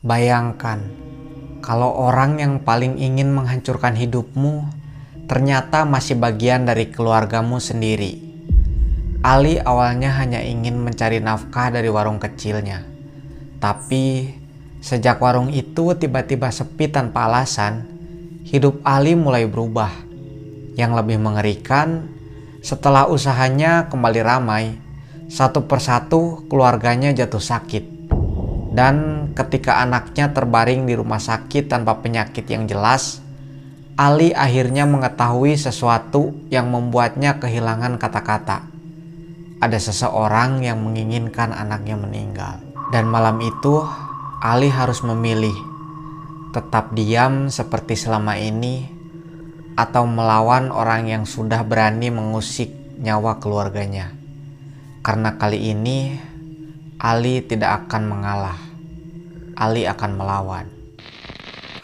Bayangkan, kalau orang yang paling ingin menghancurkan hidupmu ternyata masih bagian dari keluargamu sendiri. Ali awalnya hanya ingin mencari nafkah dari warung kecilnya. Tapi sejak warung itu tiba-tiba sepi tanpa alasan, hidup Ali mulai berubah. Yang lebih mengerikan, setelah usahanya kembali ramai, satu persatu keluarganya jatuh sakit. Dan ketika anaknya terbaring di rumah sakit tanpa penyakit yang jelas, Ali akhirnya mengetahui sesuatu yang membuatnya kehilangan kata-kata. Ada seseorang yang menginginkan anaknya meninggal. Dan malam itu, Ali harus memilih tetap diam seperti selama ini atau melawan orang yang sudah berani mengusik nyawa keluarganya. Karena kali ini Ali tidak akan mengalah. Ali akan melawan.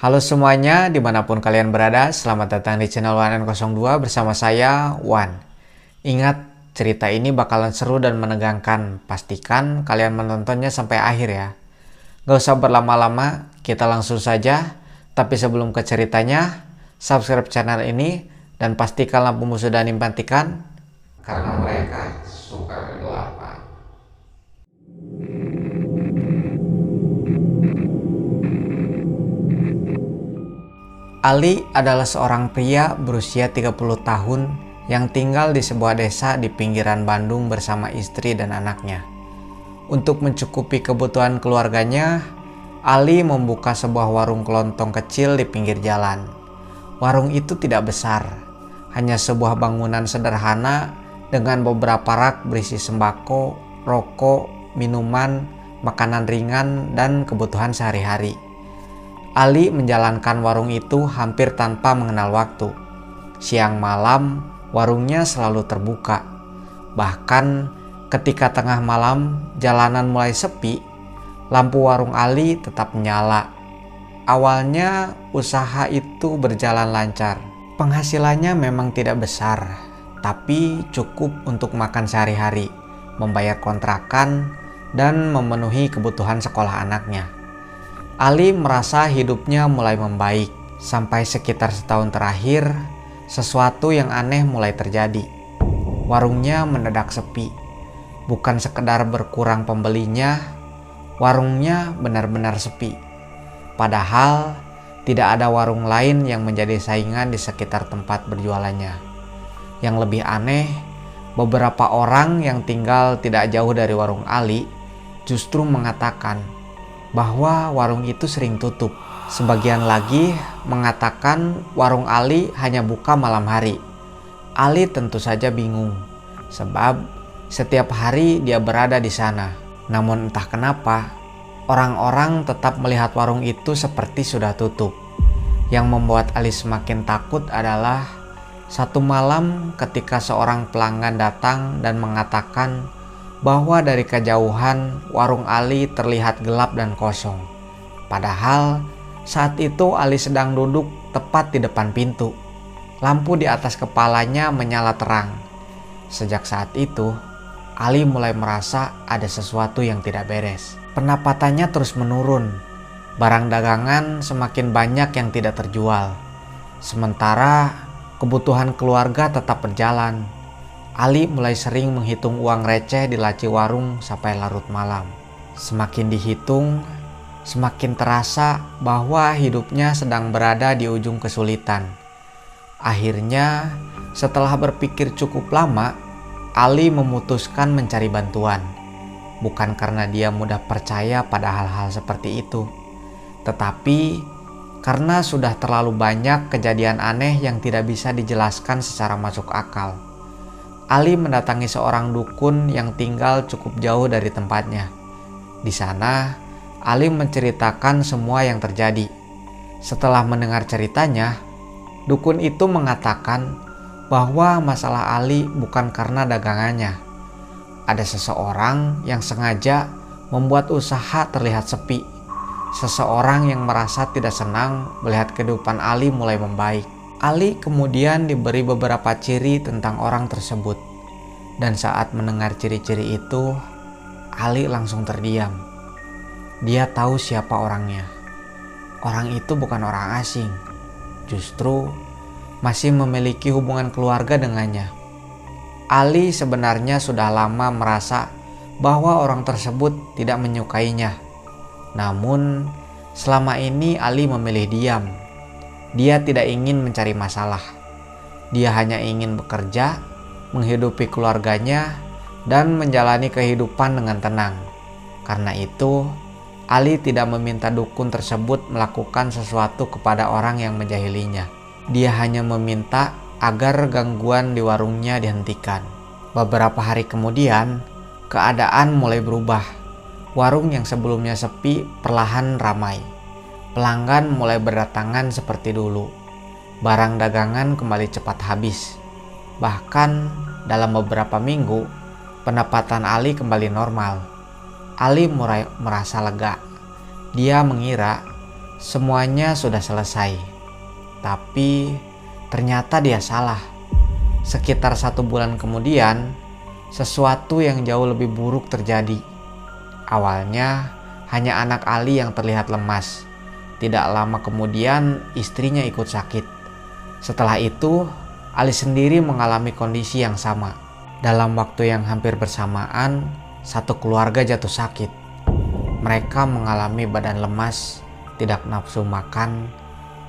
Halo semuanya, dimanapun kalian berada, selamat datang di channel 1N02 bersama saya, Wan. Ingat, cerita ini bakalan seru dan menegangkan. Pastikan kalian menontonnya sampai akhir ya. Gak usah berlama-lama, kita langsung saja. Tapi sebelum ke ceritanya, subscribe channel ini dan pastikan lampumu sudah dimatikan, karena mereka suka kegelapan. Ali adalah seorang pria berusia 30 tahun yang tinggal di sebuah desa di pinggiran Bandung bersama istri dan anaknya. Untuk mencukupi kebutuhan keluarganya, Ali membuka sebuah warung kelontong kecil di pinggir jalan. Warung itu tidak besar, hanya sebuah bangunan sederhana dengan beberapa rak berisi sembako, rokok, minuman, makanan ringan, dan kebutuhan sehari-hari. Ali menjalankan warung itu hampir tanpa mengenal waktu. Siang malam, warungnya selalu terbuka. Bahkan ketika tengah malam jalanan mulai sepi, lampu warung Ali tetap menyala. Awalnya usaha itu berjalan lancar. Penghasilannya memang tidak besar, tapi cukup untuk makan sehari-hari, membayar kontrakan, dan memenuhi kebutuhan sekolah anaknya. Ali merasa hidupnya mulai membaik. Sampai sekitar setahun terakhir, sesuatu yang aneh mulai terjadi. Warungnya mendadak sepi. Bukan sekedar berkurang pembelinya, warungnya benar-benar sepi. Padahal tidak ada warung lain yang menjadi saingan di sekitar tempat berjualannya. Yang lebih aneh, beberapa orang yang tinggal tidak jauh dari warung Ali justru mengatakan bahwa warung itu sering tutup. Sebagian lagi mengatakan warung Ali hanya buka malam hari. Ali tentu saja bingung, sebab setiap hari dia berada di sana. Namun entah kenapa, orang-orang tetap melihat warung itu seperti sudah tutup. Yang membuat Ali semakin takut adalah satu malam ketika seorang pelanggan datang dan mengatakan bahwa dari kejauhan warung Ali terlihat gelap dan kosong. Padahal saat itu Ali sedang duduk tepat di depan pintu. Lampu di atas kepalanya menyala terang. Sejak saat itu, Ali mulai merasa ada sesuatu yang tidak beres. Pendapatannya terus menurun. Barang dagangan semakin banyak yang tidak terjual. Sementara kebutuhan keluarga tetap berjalan. Ali mulai sering menghitung uang receh di laci warung sampai larut malam. Semakin dihitung, semakin terasa bahwa hidupnya sedang berada di ujung kesulitan. Akhirnya, setelah berpikir cukup lama, Ali memutuskan mencari bantuan. Bukan karena dia mudah percaya pada hal-hal seperti itu, tetapi karena sudah terlalu banyak kejadian aneh yang tidak bisa dijelaskan secara masuk akal. Ali mendatangi seorang dukun yang tinggal cukup jauh dari tempatnya. Di sana, Ali menceritakan semua yang terjadi. Setelah mendengar ceritanya, dukun itu mengatakan bahwa masalah Ali bukan karena dagangannya. Ada seseorang yang sengaja membuat usaha terlihat sepi. Seseorang yang merasa tidak senang melihat kehidupan Ali mulai membaik. Ali kemudian diberi beberapa ciri tentang orang tersebut. Dan saat mendengar ciri-ciri itu, Ali langsung terdiam. Dia tahu siapa orangnya. Orang itu bukan orang asing, justru masih memiliki hubungan keluarga dengannya. Ali sebenarnya sudah lama merasa bahwa orang tersebut tidak menyukainya. Namun, selama ini Ali memilih diam. Dia tidak ingin mencari masalah. Dia hanya ingin bekerja, menghidupi keluarganya, dan menjalani kehidupan dengan tenang. Karena itu, Ali tidak meminta dukun tersebut melakukan sesuatu kepada orang yang menjahilinya. Dia hanya meminta agar gangguan di warungnya dihentikan. Beberapa hari kemudian, keadaan mulai berubah. Warung yang sebelumnya sepi perlahan ramai. Pelanggan mulai berdatangan seperti dulu. Barang dagangan kembali cepat habis. Bahkan dalam beberapa minggu, pendapatan Ali kembali normal. Ali mulai merasa lega. Dia mengira semuanya sudah selesai. Tapi ternyata dia salah. Sekitar 1 bulan kemudian, sesuatu yang jauh lebih buruk terjadi. Awalnya hanya anak Ali yang terlihat lemas. Tidak lama kemudian istrinya ikut sakit. Setelah itu, Ali sendiri mengalami kondisi yang sama. Dalam waktu yang hampir bersamaan, satu keluarga jatuh sakit. Mereka mengalami badan lemas, tidak nafsu makan,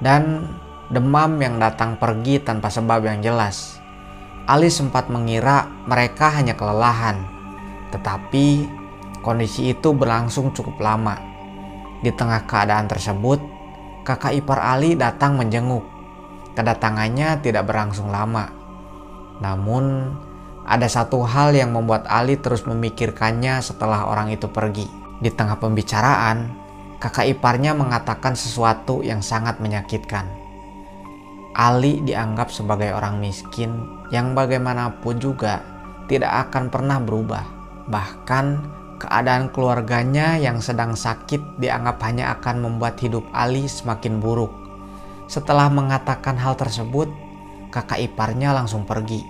dan demam yang datang pergi tanpa sebab yang jelas. Ali sempat mengira mereka hanya kelelahan, tetapi kondisi itu berlangsung cukup lama. Di tengah keadaan tersebut, kakak ipar Ali datang menjenguk. Kedatangannya tidak berlangsung lama. Namun, ada satu hal yang membuat Ali terus memikirkannya setelah orang itu pergi. Di tengah pembicaraan, kakak iparnya mengatakan sesuatu yang sangat menyakitkan. Ali dianggap sebagai orang miskin yang bagaimanapun juga tidak akan pernah berubah. Bahkan keadaan keluarganya yang sedang sakit dianggap hanya akan membuat hidup Ali semakin buruk. Setelah mengatakan hal tersebut, kakak iparnya langsung pergi.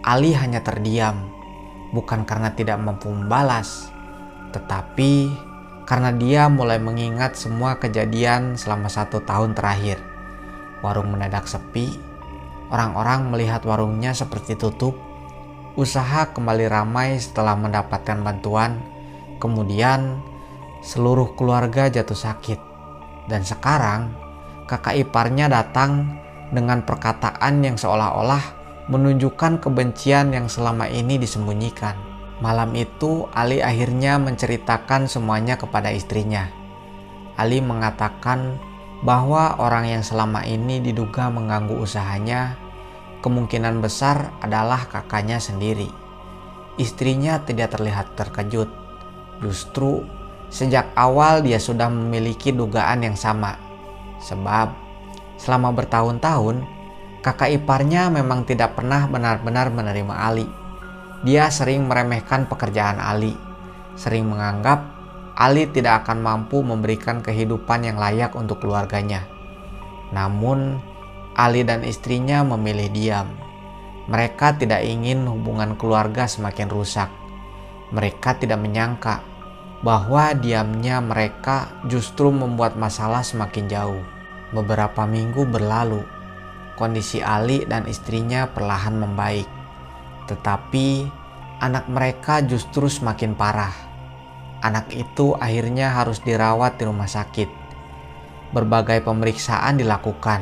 Ali hanya terdiam, bukan karena tidak mampu membalas, tetapi karena dia mulai mengingat semua kejadian selama 1 tahun terakhir. Warung mendadak sepi, orang-orang melihat warungnya seperti tutup. Usaha kembali ramai setelah mendapatkan bantuan. Kemudian seluruh keluarga jatuh sakit. Dan sekarang kakak iparnya datang dengan perkataan yang seolah-olah menunjukkan kebencian yang selama ini disembunyikan. Malam itu Ali akhirnya menceritakan semuanya kepada istrinya. Ali mengatakan bahwa orang yang selama ini diduga mengganggu usahanya kemungkinan besar adalah kakaknya sendiri. Istrinya tidak terlihat terkejut. Justru sejak awal dia sudah memiliki dugaan yang sama. Sebab selama bertahun-tahun kakak iparnya memang tidak pernah benar-benar menerima Ali. Dia sering meremehkan pekerjaan Ali, sering menganggap Ali tidak akan mampu memberikan kehidupan yang layak untuk keluarganya. Namun, Ali dan istrinya memilih diam. Mereka tidak ingin hubungan keluarga semakin rusak. Mereka tidak menyangka bahwa diamnya mereka justru membuat masalah semakin jauh. Beberapa minggu berlalu. Kondisi Ali dan istrinya perlahan membaik. Tetapi anak mereka justru semakin parah. Anak itu akhirnya harus dirawat di rumah sakit. Berbagai pemeriksaan dilakukan.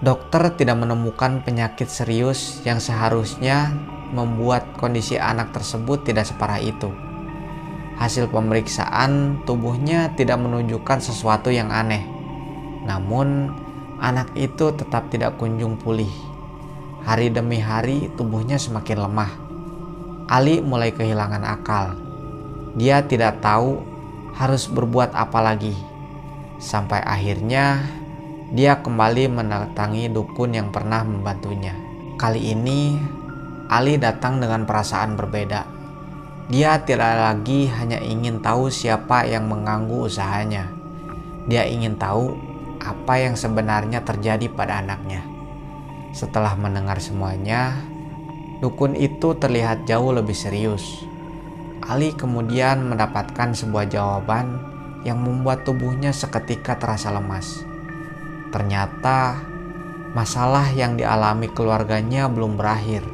Dokter tidak menemukan penyakit serius yang seharusnya membuat kondisi anak tersebut tidak separah itu. Hasil pemeriksaan tubuhnya tidak menunjukkan sesuatu yang aneh. Namun, anak itu tetap tidak kunjung pulih. Hari demi hari tubuhnya semakin lemah. Ali mulai kehilangan akal. Dia tidak tahu harus berbuat apa lagi. Sampai akhirnya dia kembali mendatangi dukun yang pernah membantunya. Kali ini Ali datang dengan perasaan berbeda. Dia tidak lagi hanya ingin tahu siapa yang mengganggu usahanya. Dia ingin tahu apa yang sebenarnya terjadi pada anaknya. Setelah mendengar semuanya, dukun itu terlihat jauh lebih serius. Ali kemudian mendapatkan sebuah jawaban yang membuat tubuhnya seketika terasa lemas. Ternyata masalah yang dialami keluarganya belum berakhir.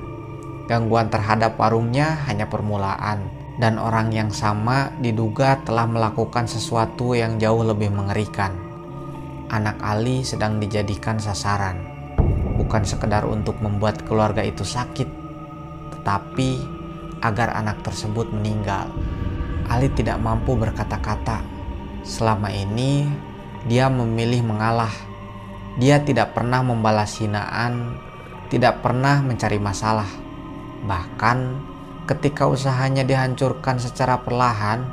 Gangguan terhadap warungnya hanya permulaan, dan orang yang sama diduga telah melakukan sesuatu yang jauh lebih mengerikan. Anak Ali sedang dijadikan sasaran, bukan sekedar untuk membuat keluarga itu sakit, tetapi agar anak tersebut meninggal. Ali tidak mampu berkata-kata. Selama ini dia memilih mengalah. Dia tidak pernah membalas hinaan, tidak pernah mencari masalah. Bahkan ketika usahanya dihancurkan secara perlahan,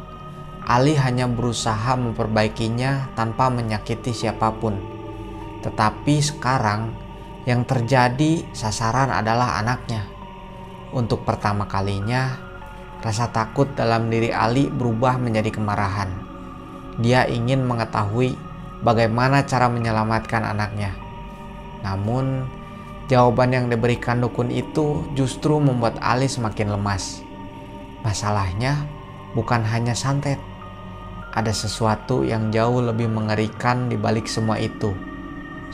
Ali hanya berusaha memperbaikinya tanpa menyakiti siapapun. Tetapi sekarang yang terjadi sasaran adalah anaknya. Untuk pertama kalinya, rasa takut dalam diri Ali berubah menjadi kemarahan. Dia ingin mengetahui bagaimana cara menyelamatkan anaknya. Namun, jawaban yang diberikan dukun itu justru membuat Ali semakin lemas. Masalahnya bukan hanya santet. Ada sesuatu yang jauh lebih mengerikan di balik semua itu.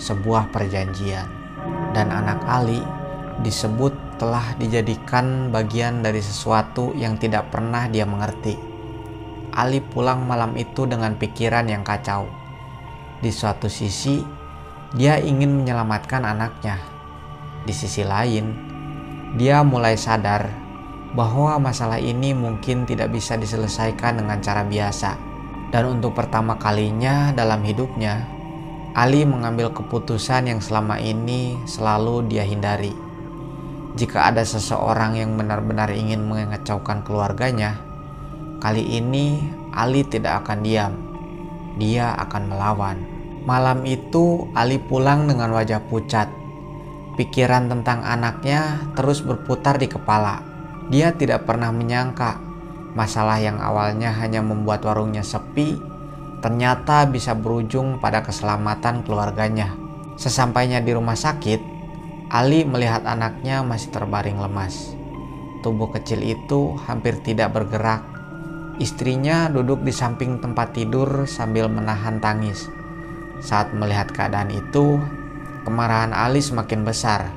Sebuah perjanjian. Dan anak Ali disebut telah dijadikan bagian dari sesuatu yang tidak pernah dia mengerti. Ali pulang malam itu dengan pikiran yang kacau. Di suatu sisi, dia ingin menyelamatkan anaknya. Di sisi lain, dia mulai sadar bahwa masalah ini mungkin tidak bisa diselesaikan dengan cara biasa. Dan untuk pertama kalinya dalam hidupnya, Ali mengambil keputusan yang selama ini selalu dia hindari. Jika ada seseorang yang benar-benar ingin mengacaukan keluarganya, kali ini Ali tidak akan diam. Dia akan melawan. Malam itu Ali pulang dengan wajah pucat. Pikiran tentang anaknya terus berputar di kepala. Dia tidak pernah menyangka masalah yang awalnya hanya membuat warungnya sepi, ternyata bisa berujung pada keselamatan keluarganya. Sesampainya di rumah sakit, Ali melihat anaknya masih terbaring lemas. Tubuh kecil itu hampir tidak bergerak. Istrinya duduk di samping tempat tidur sambil menahan tangis. Saat melihat keadaan itu, kemarahan Ali semakin besar.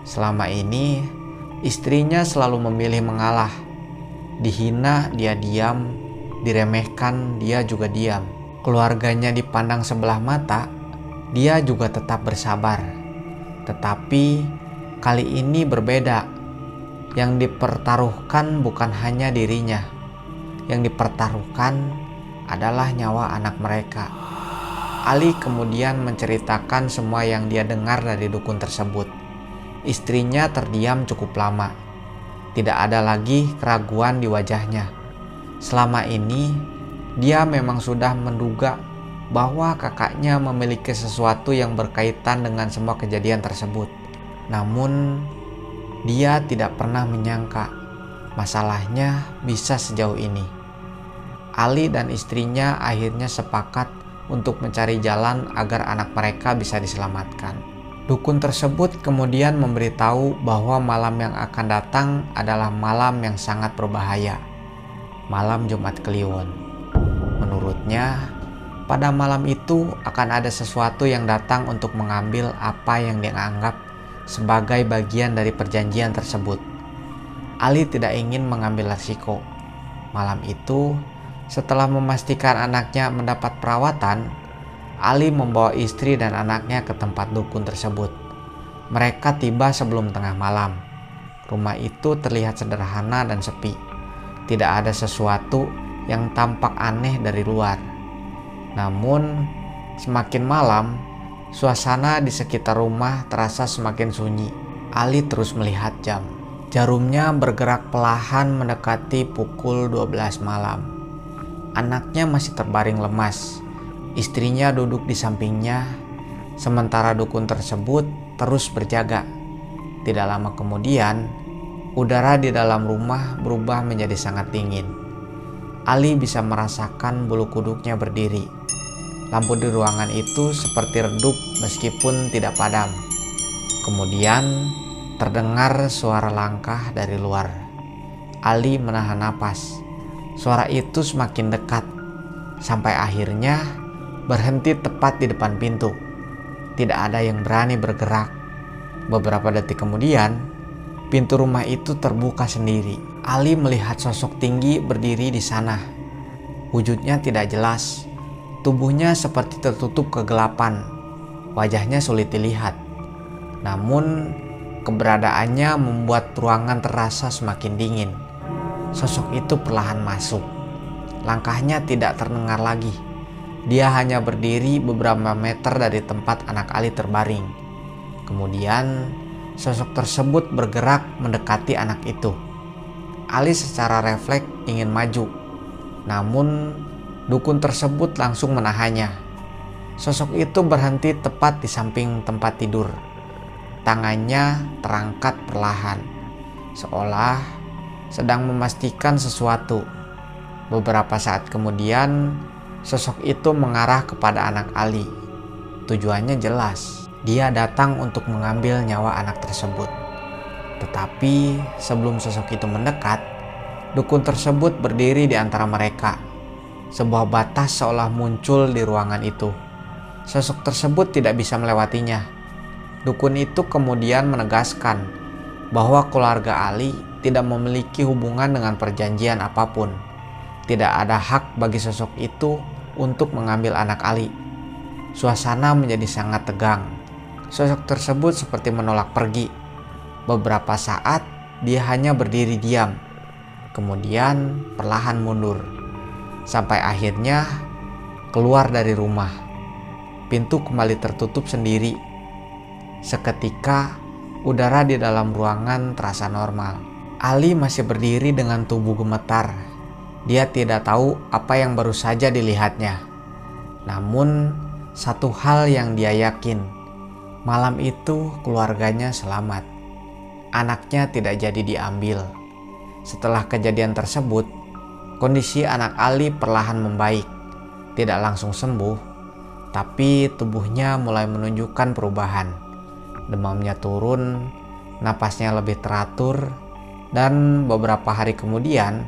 Selama ini, istrinya selalu memilih mengalah. Dihina, dia diam. Diremehkan, dia juga diam. Keluarganya dipandang sebelah mata, dia juga tetap bersabar. Tetapi kali ini berbeda. Yang dipertaruhkan bukan hanya dirinya. Yang dipertaruhkan adalah nyawa anak mereka. Ali kemudian menceritakan semua yang dia dengar dari dukun tersebut. Istrinya terdiam cukup lama. Tidak ada lagi keraguan di wajahnya. Selama ini, dia memang sudah menduga bahwa kakaknya memiliki sesuatu yang berkaitan dengan semua kejadian tersebut. Namun, dia tidak pernah menyangka masalahnya bisa sejauh ini. Ali dan istrinya akhirnya sepakat untuk mencari jalan agar anak mereka bisa diselamatkan. Dukun tersebut kemudian memberitahu bahwa malam yang akan datang adalah malam yang sangat berbahaya. Malam Jumat Kliwon. Menurutnya, pada malam itu akan ada sesuatu yang datang untuk mengambil apa yang dia anggap sebagai bagian dari perjanjian tersebut. Ali tidak ingin mengambil resiko. Malam itu, setelah memastikan anaknya mendapat perawatan, Ali membawa istri dan anaknya ke tempat dukun tersebut. Mereka tiba sebelum tengah malam. Rumah itu terlihat sederhana dan sepi. Tidak ada sesuatu yang tampak aneh dari luar. Namun, semakin malam, suasana di sekitar rumah terasa semakin sunyi. Ali terus melihat jam. Jarumnya bergerak perlahan mendekati pukul 12 malam. Anaknya masih terbaring lemas. Istrinya duduk di sampingnya, sementara dukun tersebut terus berjaga. Tidak lama kemudian, udara di dalam rumah berubah menjadi sangat dingin. Ali bisa merasakan bulu kuduknya berdiri. Lampu di ruangan itu seperti redup meskipun tidak padam. Kemudian terdengar suara langkah dari luar. Ali menahan napas. Suara itu semakin dekat. sampai akhirnya berhenti tepat di depan pintu. Tidak ada yang berani bergerak. Beberapa detik kemudian, pintu rumah itu terbuka sendiri. Ali melihat sosok tinggi berdiri di sana. Wujudnya tidak jelas. Tubuhnya seperti tertutup kegelapan. Wajahnya sulit dilihat. Namun, keberadaannya membuat ruangan terasa semakin dingin. Sosok itu perlahan masuk. Langkahnya tidak terdengar lagi. Dia hanya berdiri beberapa meter dari tempat anak Ali terbaring. Kemudian, sosok tersebut bergerak mendekati anak itu. Ali secara refleks ingin maju. Namun, dukun tersebut langsung menahannya. Sosok itu berhenti tepat di samping tempat tidur. Tangannya terangkat perlahan, seolah sedang memastikan sesuatu. Beberapa saat kemudian, sosok itu mengarah kepada anak Ali. Tujuannya jelas, dia datang untuk mengambil nyawa anak tersebut. Tetapi sebelum sosok itu mendekat, dukun tersebut berdiri di antara mereka. Sebuah batas seolah muncul di ruangan itu. Sosok tersebut tidak bisa melewatinya. Dukun itu kemudian menegaskan bahwa keluarga Ali tidak memiliki hubungan dengan perjanjian apapun. Tidak ada hak bagi sosok itu untuk mengambil anak Ali. Suasana menjadi sangat tegang. Sosok tersebut seperti menolak pergi. Beberapa saat dia hanya berdiri diam, kemudian perlahan mundur, sampai akhirnya keluar dari rumah. Pintu kembali tertutup sendiri. Seketika udara di dalam ruangan terasa normal. Ali masih berdiri dengan tubuh gemetar. Dia tidak tahu apa yang baru saja dilihatnya. Namun satu hal yang dia yakin, malam itu keluarganya selamat. Anaknya tidak jadi diambil. Setelah kejadian tersebut, kondisi anak Ali perlahan membaik. Tidak langsung sembuh, tapi tubuhnya mulai menunjukkan perubahan. Demamnya turun, napasnya lebih teratur, dan beberapa hari kemudian,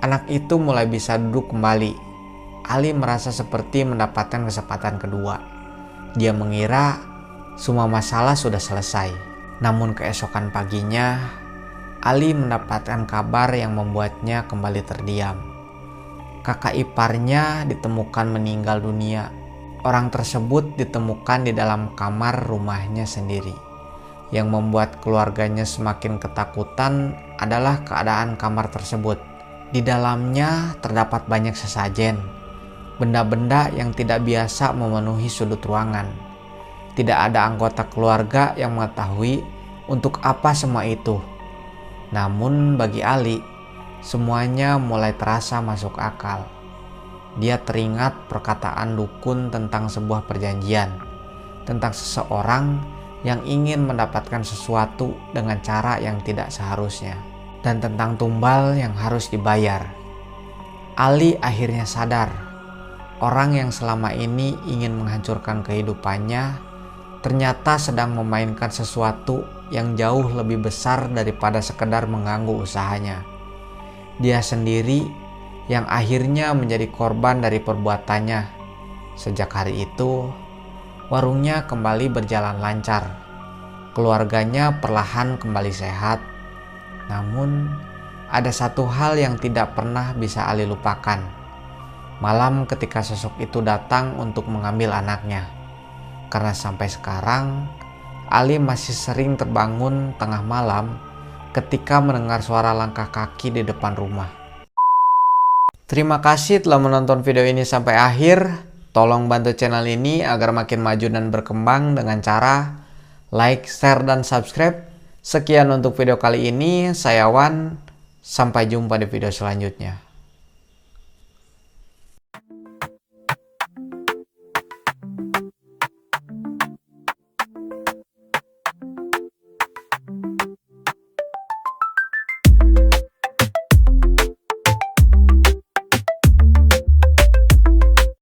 anak itu mulai bisa duduk kembali. Ali merasa seperti mendapatkan kesempatan kedua. Dia mengira semua masalah sudah selesai. Namun keesokan paginya, Ali mendapatkan kabar yang membuatnya kembali terdiam. Kakak iparnya ditemukan meninggal dunia. Orang tersebut ditemukan di dalam kamar rumahnya sendiri. Yang membuat keluarganya semakin ketakutan adalah keadaan kamar tersebut. Di dalamnya terdapat banyak sesajen, benda-benda yang tidak biasa memenuhi sudut ruangan. Tidak ada anggota keluarga yang mengetahui untuk apa semua itu. Namun bagi Ali, semuanya mulai terasa masuk akal. Dia teringat perkataan dukun tentang sebuah perjanjian, tentang seseorang yang ingin mendapatkan sesuatu dengan cara yang tidak seharusnya, dan tentang tumbal yang harus dibayar. Ali akhirnya sadar, orang yang selama ini ingin menghancurkan kehidupannya ternyata sedang memainkan sesuatu yang jauh lebih besar daripada sekedar mengganggu usahanya. Dia sendiri yang akhirnya menjadi korban dari perbuatannya. Sejak hari itu, warungnya kembali berjalan lancar. Keluarganya perlahan kembali sehat. Namun, ada satu hal yang tidak pernah bisa Ali lupakan. Malam ketika sosok itu datang untuk mengambil anaknya. Karena sampai sekarang, Ali masih sering terbangun tengah malam ketika mendengar suara langkah kaki di depan rumah. Terima kasih telah menonton video ini sampai akhir. Tolong bantu channel ini agar makin maju dan berkembang dengan cara like, share, dan subscribe. Sekian untuk video kali ini. Saya Wan. Sampai jumpa di video selanjutnya.